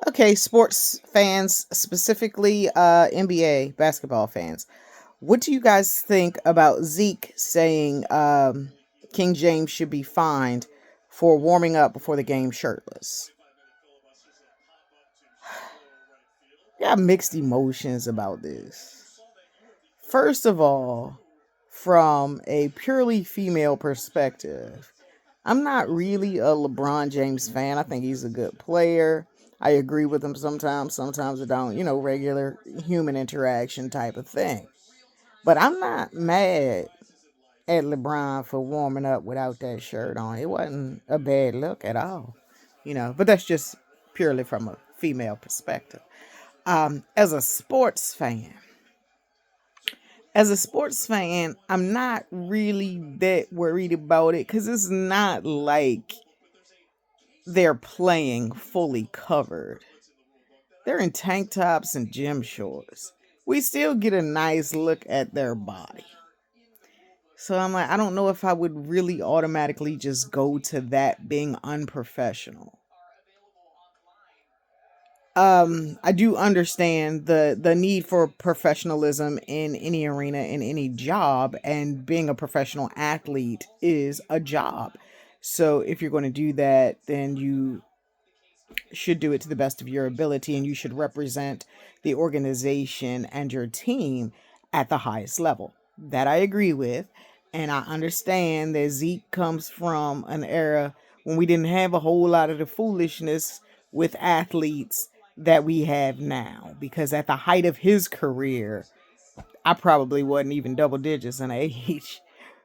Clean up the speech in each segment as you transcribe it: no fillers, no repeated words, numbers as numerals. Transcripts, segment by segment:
Okay, sports fans, specifically NBA basketball fans. What do you guys think about Zeke saying King James should be fined for warming up before the game shirtless? Got mixed emotions about this. First of all, from a purely female perspective, I'm not really a LeBron James fan. I think he's a good player. I agree with him sometimes, sometimes I don't, regular human interaction type of thing. But I'm not mad at LeBron for warming up without that shirt on. It wasn't a bad look at all, but that's just purely from a female perspective. As a sports fan, I'm not really that worried about it because it's not like they're playing fully covered. They're in tank tops and gym shorts. We still get a nice look at their body. So I'm like, I don't know if I would really automatically just go to that being unprofessional. I do understand the need for professionalism in any arena, in any job, and being a professional athlete is a job. So if you're going to do that, then you should do it to the best of your ability, and you should represent the organization and your team at the highest level. That I agree with. And I understand that Zeke comes from an era when we didn't have a whole lot of the foolishness with athletes that we have now. Because at the height of his career, I probably wasn't even double digits in age.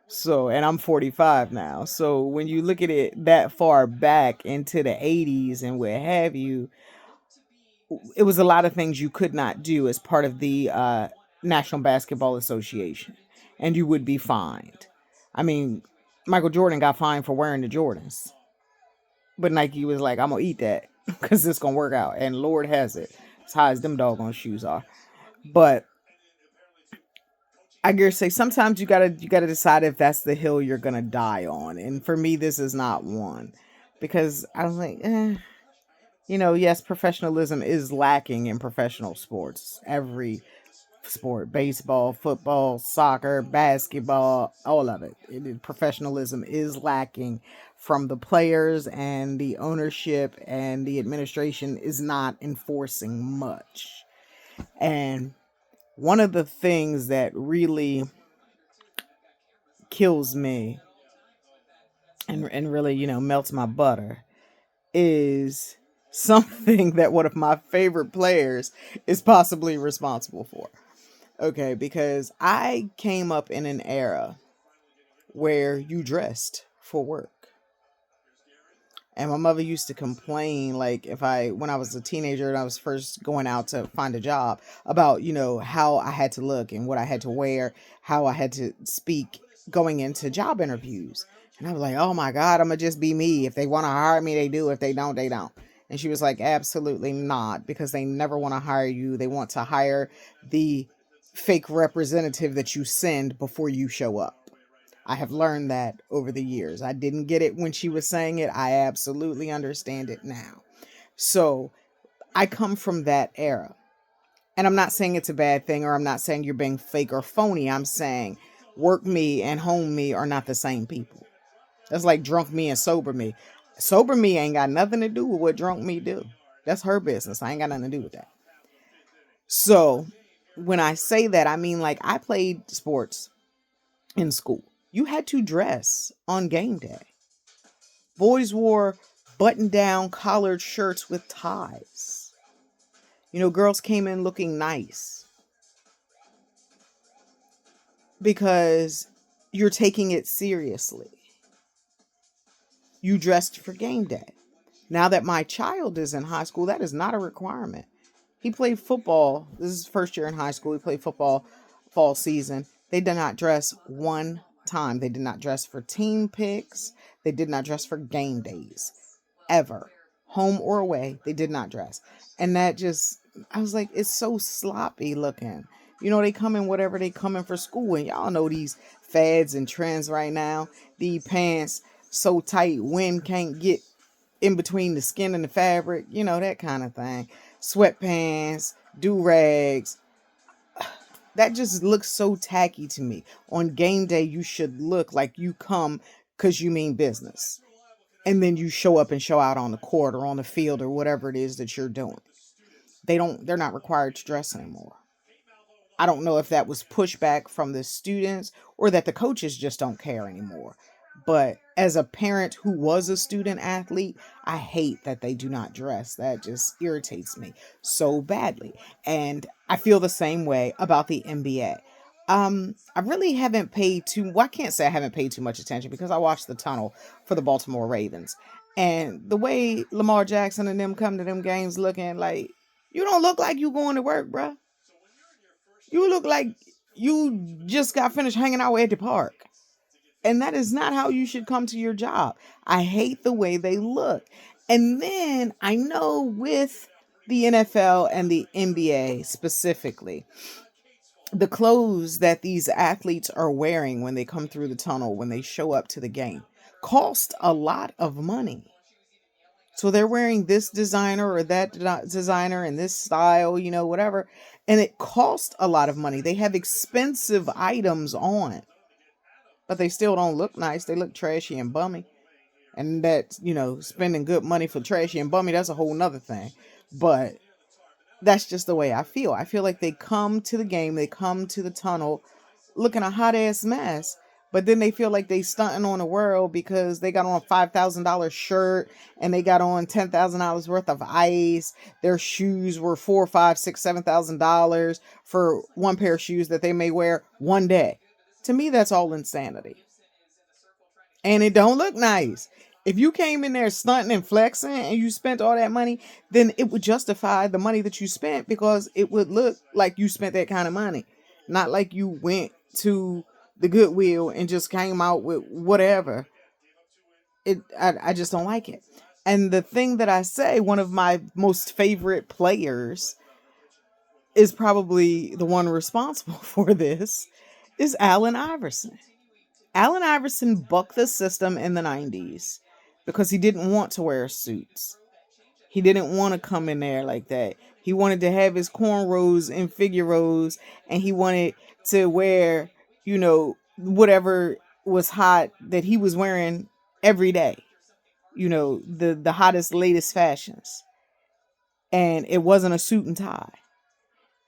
So, and I'm 45 now. So, when you look at it that far back into the 80s and what have you, it was a lot of things you could not do as part of the National Basketball Association, and you would be fined. I mean, Michael Jordan got fined for wearing the Jordans, but Nike was like, "I'm gonna eat that because it's gonna work out," and Lord has it, as high as them doggone shoes are. But I gotta say, sometimes you gotta decide if that's the hill you're gonna die on, and for me, this is not one because I was like, yes, professionalism is lacking in professional sports. Every sport, baseball, football, soccer, basketball, all of it. Professionalism is lacking from the players, and the ownership and the administration is not enforcing much. And one of the things that really kills me and really, melts my butter is something that one of my favorite players is possibly responsible for. Okay, because I came up in an era where you dressed for work. And my mother used to complain, like, when I was a teenager and I was first going out to find a job, about, how I had to look and what I had to wear, how I had to speak going into job interviews. And I was like, oh my God, I'm going to just be me. If they want to hire me, they do. If they don't, they don't. And she was like, absolutely not, because they never want to hire you. They want to hire the fake representative that you send before you show up. I have learned that over the years. I didn't get it when she was saying it. I absolutely understand it now. So I come from that era. And I'm not saying it's a bad thing, or I'm not saying you're being fake or phony. I'm saying work me and home me are not the same people. That's like drunk me and sober me. Sober me ain't got nothing to do with what drunk me do. That's her business. I ain't got nothing to do with that. So when I say that, I mean, like, I played sports in school. You had to dress on game day. Boys wore button down collared shirts with ties. Girls came in looking nice because you're taking it seriously. You dressed for game day. Now that my child is in high school, that is not a requirement. He played football. This is his first year in high school. He played football fall season. They did not dress one time. They did not dress for team picks. They did not dress for game days. Ever. Home or away, they did not dress. And that just, I was like, it's so sloppy looking. They come in whatever they come in for school. And y'all know these fads and trends right now. The pants so tight, wind can't get in between the skin and the fabric, that kind of thing. Sweatpants, do rags. That just looks so tacky to me. On game day, you should look like you come because you mean business. And then you show up and show out on the court or on the field or whatever it is that you're doing. They're not required to dress anymore. I don't know if that was pushback from the students or that the coaches just don't care anymore. But as a parent who was a student athlete, I hate that they do not dress. That just irritates me so badly. And I feel the same way about the NBA. I really haven't paid too well, I can't say I haven't paid too much attention because I watched the tunnel for the Baltimore Ravens. And the way Lamar Jackson and them come to them games looking like, you don't look like you going to work, bruh. You look like you just got finished hanging out at the park. And that is not how you should come to your job. I hate the way they look. And then I know with the NFL and the NBA specifically, the clothes that these athletes are wearing when they come through the tunnel, when they show up to the game, cost a lot of money. So they're wearing this designer or that designer and this style, whatever. And it costs a lot of money. They have expensive items on, but they still don't look nice. They look trashy and bummy. And that's, spending good money for trashy and bummy, that's a whole nother thing. But that's just the way I feel. I feel like they come to the game, they come to the tunnel looking a hot ass mess, but then they feel like they stunting on the world because they got on a $5,000 shirt and they got on $10,000 worth of ice. Their shoes were $4, $5, $6, $7,000 for one pair of shoes that they may wear one day. To me, that's all insanity. And it don't look nice. If you came in there stunting and flexing and you spent all that money, then it would justify the money that you spent because it would look like you spent that kind of money. Not like you went to the Goodwill and just came out with whatever. I just don't like it. And the thing that I say, one of my most favorite players is probably the one responsible for this, is Allen Iverson. Allen Iverson bucked the system in the 90s because he didn't want to wear suits. He didn't want to come in there like that. He wanted to have his cornrows and figure rows, and he wanted to wear, whatever was hot that he was wearing every day. The hottest, latest fashions. And it wasn't a suit and tie.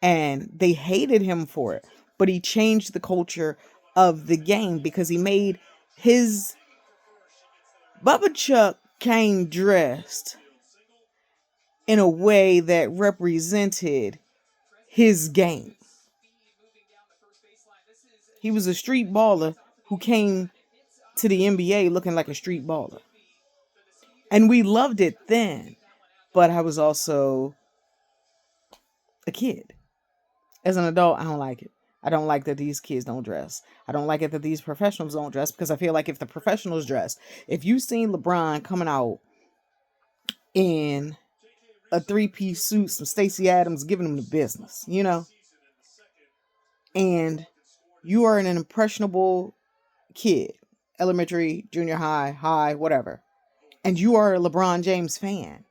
And they hated him for it. But he changed the culture of the game because he made his Bubba Chuck came dressed in a way that represented his game. He was a street baller who came to the NBA looking like a street baller. And we loved it then, but I was also a kid. As an adult, I don't like it. I don't like that these kids don't dress. I don't like it that these professionals don't dress because I feel like if the professionals dress, if you've seen LeBron coming out in a 3-piece suit, some Stacey Adams giving him the business, and you are an impressionable kid, elementary, junior high, whatever, and you are a LeBron James fan,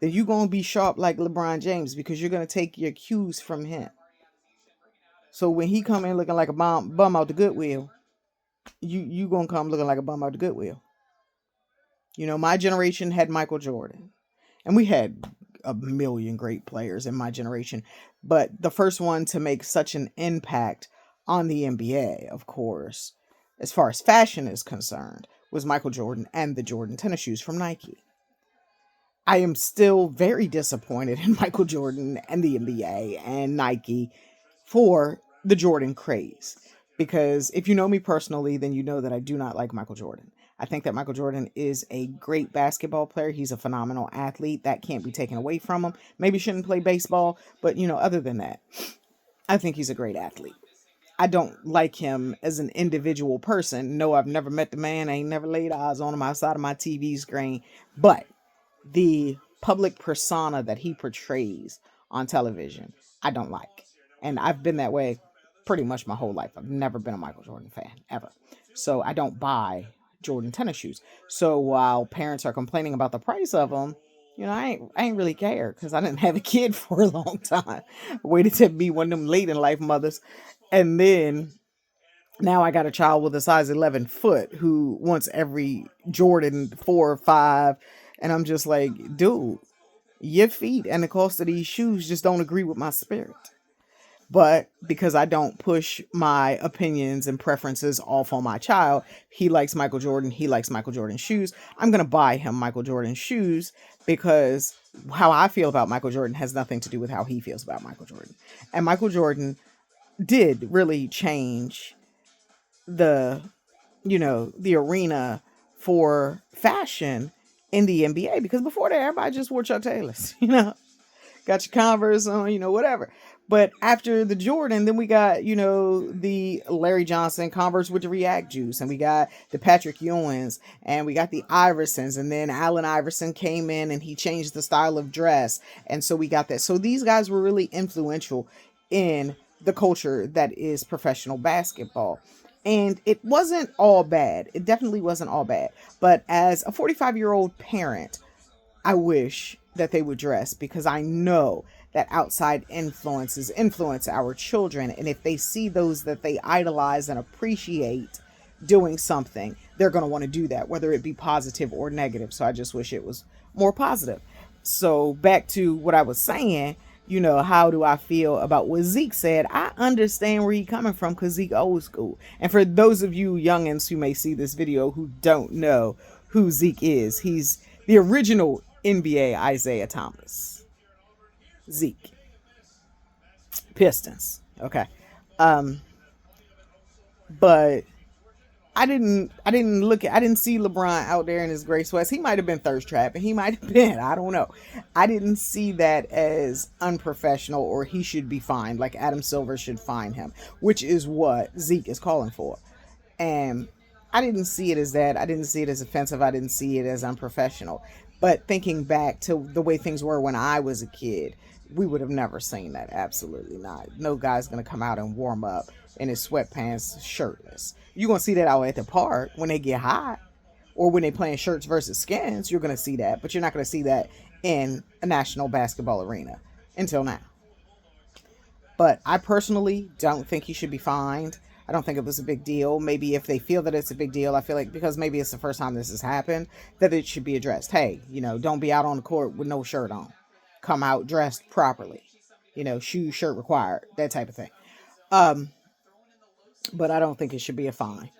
then you're going to be sharp like LeBron James because you're going to take your cues from him. So when he come in looking like a bum out the Goodwill, you going to come looking like a bum out the Goodwill. My generation had Michael Jordan. And we had a million great players in my generation. But the first one to make such an impact on the NBA, of course, as far as fashion is concerned, was Michael Jordan and the Jordan tennis shoes from Nike. I am still very disappointed in Michael Jordan and the NBA and Nike for the Jordan craze. Because if you know me personally, then you know that I do not like Michael Jordan. I think that Michael Jordan is a great basketball player. He's a phenomenal athlete. That can't be taken away from him. Maybe shouldn't play baseball, but other than that, I think he's a great athlete. I don't like him as an individual person. No, I've never met the man. I ain't never laid eyes on him outside of my TV screen. But the public persona that he portrays on television, I don't like. And I've been that way pretty much my whole life. I've never been a Michael Jordan fan, ever. So I don't buy Jordan tennis shoes. So while parents are complaining about the price of them, I ain't really care because I didn't have a kid for a long time. I waited to be one of them late in life mothers, and then now I got a child with a size 11 foot who wants every Jordan 4 or 5, and I'm just like, dude, your feet and the cost of these shoes just don't agree with my spirit. But because I don't push my opinions and preferences off on my child, he likes Michael Jordan, he likes Michael Jordan shoes. I'm going to buy him Michael Jordan shoes because how I feel about Michael Jordan has nothing to do with how he feels about Michael Jordan. And Michael Jordan did really change the, the arena for fashion in the NBA, because before that, everybody just wore Chuck Taylors, got your Converse on, whatever. But after the Jordan, then we got, the Larry Johnson Converse with the React Juice, and we got the Patrick Ewings, and we got the Iversons, and then Allen Iverson came in and he changed the style of dress. And so we got that. So these guys were really influential in the culture that is professional basketball. And it wasn't all bad. It definitely wasn't all bad. But as a 45-year-old parent, I wish that they would dress, because I know that outside influences influence our children. And if they see those that they idolize and appreciate doing something, they're going to want to do that, whether it be positive or negative. So I just wish it was more positive. So back to what I was saying, how do I feel about what Zeke said? I understand where he's coming from because Zeke old school. And for those of you youngins who may see this video who don't know who Zeke is, he's the original NBA Isaiah Thomas. Zeke. Pistons. Okay. But I didn't see LeBron out there in his gray sweats. He might have been thirst trapping. He might have been. I don't know. I didn't see that as unprofessional or he should be fined, like Adam Silver should fine him, which is what Zeke is calling for. And I didn't see it as that. I didn't see it as offensive. I didn't see it as unprofessional. But thinking back to the way things were when I was a kid, we would have never seen that. Absolutely not. No guy's going to come out and warm up in his sweatpants shirtless. You're going to see that out at the park when they get hot, or when they playing shirts versus skins. You're going to see that, but you're not going to see that in a national basketball arena until now. But I personally don't think he should be fined. I don't think it was a big deal. Maybe if they feel that it's a big deal, I feel like because maybe it's the first time this has happened, that it should be addressed. Hey, don't be out on the court with no shirt on. Come out dressed properly. Shoes, shirt required, that type of thing. But I don't think it should be a fine.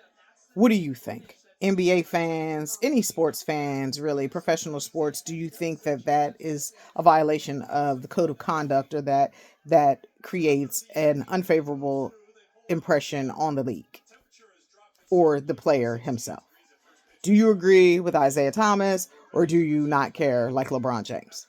What do you think? NBA fans, any sports fans, really, professional sports, do you think that is a violation of the code of conduct, or that creates an unfavorable impression on the league or the player himself? Do you agree with Isaiah Thomas, or do you not care like LeBron James?